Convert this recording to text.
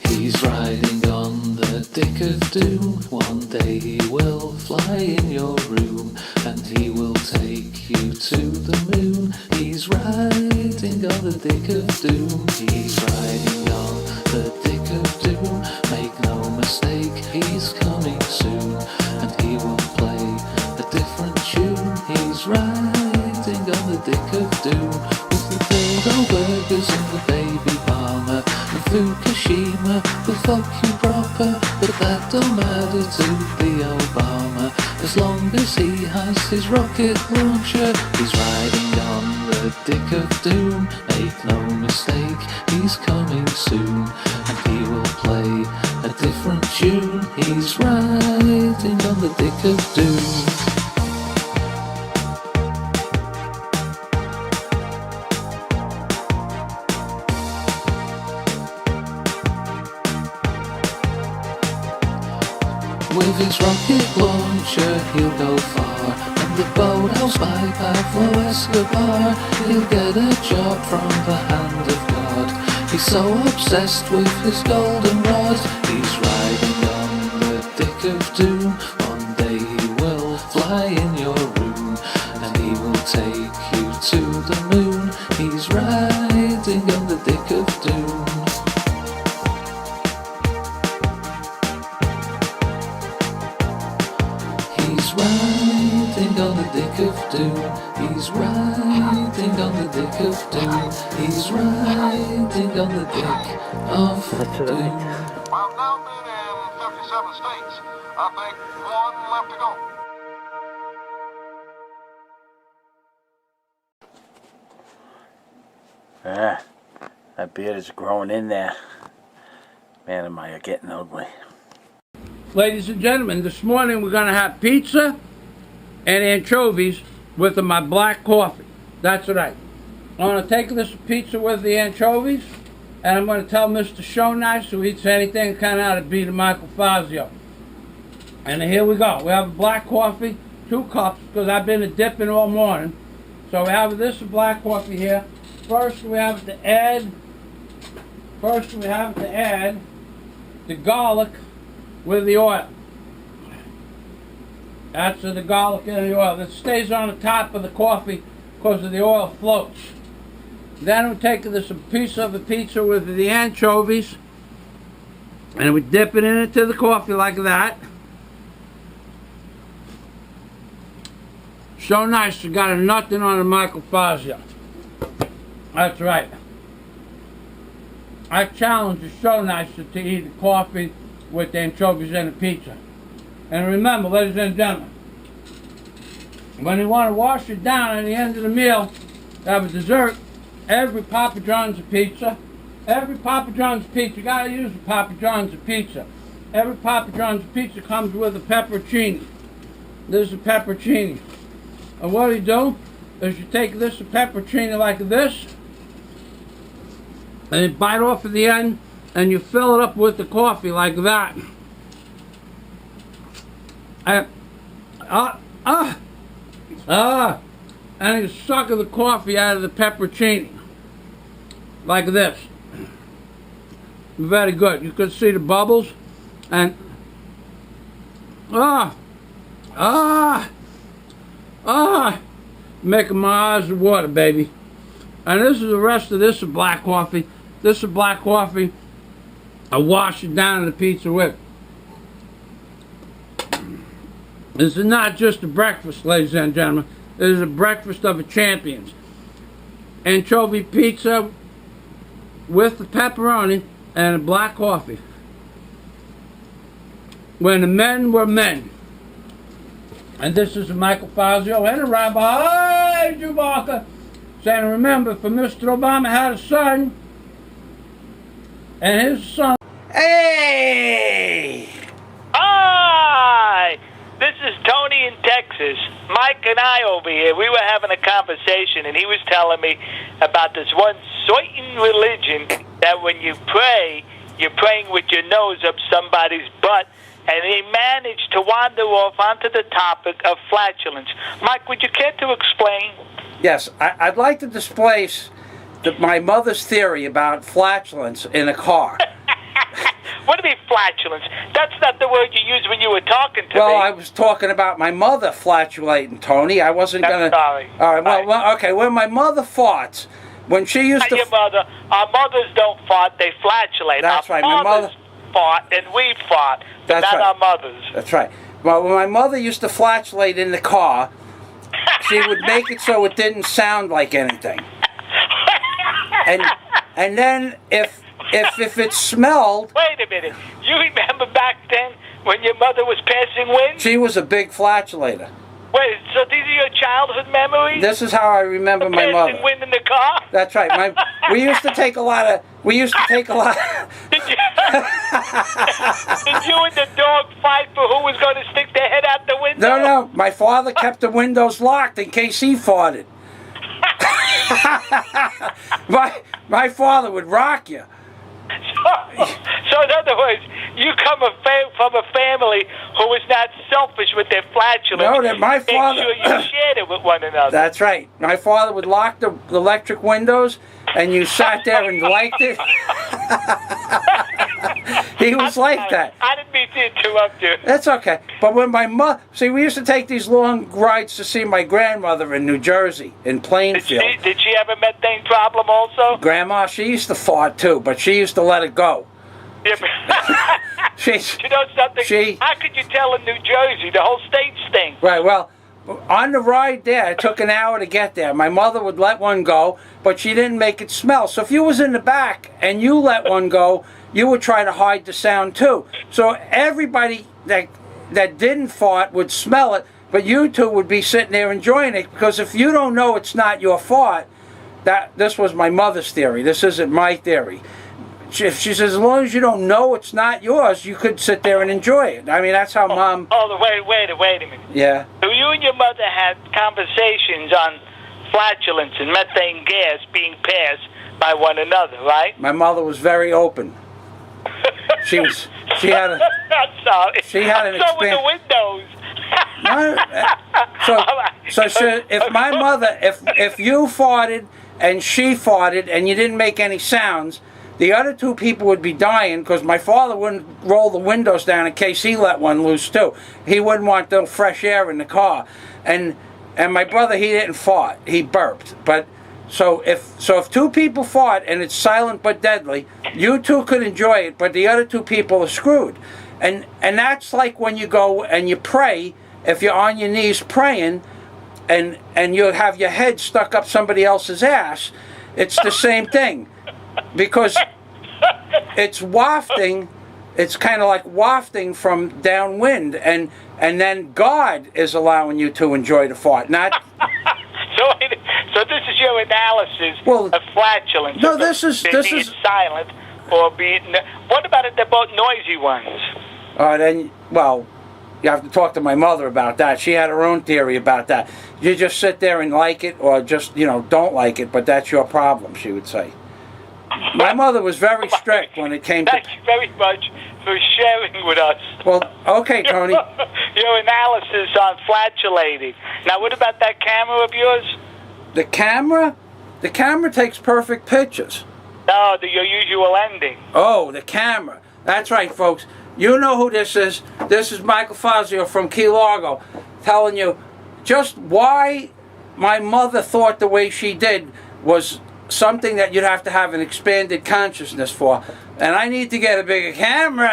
He's riding on the dick of doom. One day he will fly in your room, and he will take you to the moon. He's riding on the dick of doom. He's riding on the dick of doom. Make no mistake, he's coming soon, and he will play a different tune. He's riding on the dick of doom, with the dildo burgers and the baby Palmer. Fukushima will fuck you proper, but that don't matter to the Obama. As long as he has his rocket launcher, he's riding on the dick of doom. Make no mistake, he's coming soon, and he will play a different tune. He's riding on the dick of doom. With his rocket launcher he'll go far, and the boathouse by Pablo Escobar. He'll get a job from the hand of God. He's so obsessed with his golden rod. He's riding on the dick of doom. One day he will fly in your room, and he will take you to the moon. He's riding on the dick of doom. He's riding on the dick of doom. He's riding on the dick of doom. He's riding on the dick of doom. Well, now been in 57 states. I think one left to go. That beard is growing in there. Man, am I getting ugly. Ladies and gentlemen, this morning we're going to have pizza and anchovies with my black coffee. That's right. I'm going to take this pizza with the anchovies, and I'm going to tell Mr. Show Nice, who eats anything, kind of how to beat a Michael Fazio. And here we go. We have a black coffee, 2 cups, because I've been dipping all morning. So we have this black coffee here. First we have to add the garlic with the oil. That's the garlic and the oil. It stays on the top of the coffee because of the oil floats. Then we take this piece of the pizza with the anchovies, and we dip it into the coffee like that. So nice, you got a nothing on the Michael Fazio. That's right. I challenge you, so nice to eat coffee with the anchovies and the pizza. And remember, ladies and gentlemen, when you want to wash it down at the end of the meal, have a dessert, every Papa John's pizza, you gotta use a Papa John's pizza. Every Papa John's pizza comes with a pepperoncini. This is a pepperoncini. And what you do is you take this pepperoncini like this, and you bite off at the end, and you fill it up with the coffee like that. And you suck the coffee out of the pepperoncini like this. Very good. You can see the bubbles, and making my eyes water, baby. And this is the rest of this black coffee. This is black coffee. I wash it down in the pizza with. This is not just a breakfast, ladies and gentlemen. This is a breakfast of the champions. Anchovy pizza with the pepperoni and a black coffee. When the men were men. And this is Michael Fazio and a Rabbi Jew Barker saying, remember, if Mr. Obama had a son, and his son... Hey! Hi! This is Tony in Texas. Mike and I over here, we were having a conversation, and he was telling me about this one certain religion that when you pray, you're praying with your nose up somebody's butt, and he managed to wander off onto the topic of flatulence. Mike, would you care to explain? Yes, I'd like to displace my mother's theory about flatulence in a car. What do you mean flatulence? That's not the word you used when you were talking to me. Well, I was talking about my mother flatulating, Tony. I wasn't going to... Sorry. All right, well, okay, when my mother farts, when she used to... Your mother, our mothers don't fart, they flatulate. That's our right, my mother... fart and we fart, but That's not right. our mothers. That's right. Well, when my mother used to flatulate in the car, she would make it so it didn't sound like anything. And then if it smelled... Wait a minute. You remember back then when your mother was passing wind? She was a big flatulator. Wait, so these are your childhood memories? This is how I remember my mother. Passing wind in the car? That's right. We used to take a lot of... Did you and the dog fight for who was going to stick their head out the window? No. My father kept the windows locked in case he farted. My father would rock you. So in other words, you come from a family who was not selfish with their flatulence. No, that my father... Make sure you shared it with one another. That's right. My father would lock the electric windows, and you sat there and liked it. He was like that. I didn't mean to interrupt you. That's okay. But when my mother... See, we used to take these long rides to see my grandmother in New Jersey, in Plainfield. Did she have a methane problem also? Grandma, she used to fart too, but she used to let it go. Yeah, but you know something? How could you tell in New Jersey? The whole state stinks. Right, well, on the ride there, it took an hour to get there. My mother would let one go, but she didn't make it smell. So if you was in the back and you let one go, you would try to hide the sound too. So everybody that didn't fart would smell it, but you two would be sitting there enjoying it, because if you don't know it's not your fart, this was my mother's theory. This isn't my theory. She says, as long as you don't know it's not yours, you could sit there and enjoy it. I mean, that's how Mom... Oh, wait a minute. Yeah. So you and your mother had conversations on flatulence and methane gas being passed by one another, right? My mother was very open. She had a... I'm sorry. She had an so with the windows. If my mother, if you farted and she farted and you didn't make any sounds, the other two people would be dying, because my father wouldn't roll the windows down in case he let one loose too. He wouldn't want no fresh air in the car. And my brother, he didn't fart. He burped. But so if two people fart and it's silent but deadly, you two could enjoy it, but the other two people are screwed. And that's like when you go and you pray, if you're on your knees praying and you have your head stuck up somebody else's ass, it's the same thing. Because it's wafting, it's kind of like wafting from downwind, and then God is allowing you to enjoy the fart, not... So this is your analysis of flatulence. No, this is silent or being... What about if they're both noisy ones? Then, well, you have to talk to my mother about that. She had her own theory about that. You just sit there and like it, or just, don't like it, but that's your problem, she would say. My mother was very strict when it came to... Thank you very much for sharing with us. Well, okay, Tony. Your analysis on flatulating. Now, what about that camera of yours? The camera? The camera takes perfect pictures. No, your usual ending. Oh, the camera. That's right, folks. You know who this is. This is Michael Fazio from Key Largo telling you just why my mother thought the way she did was something that you'd have to have an expanded consciousness for. And I need to get a bigger camera.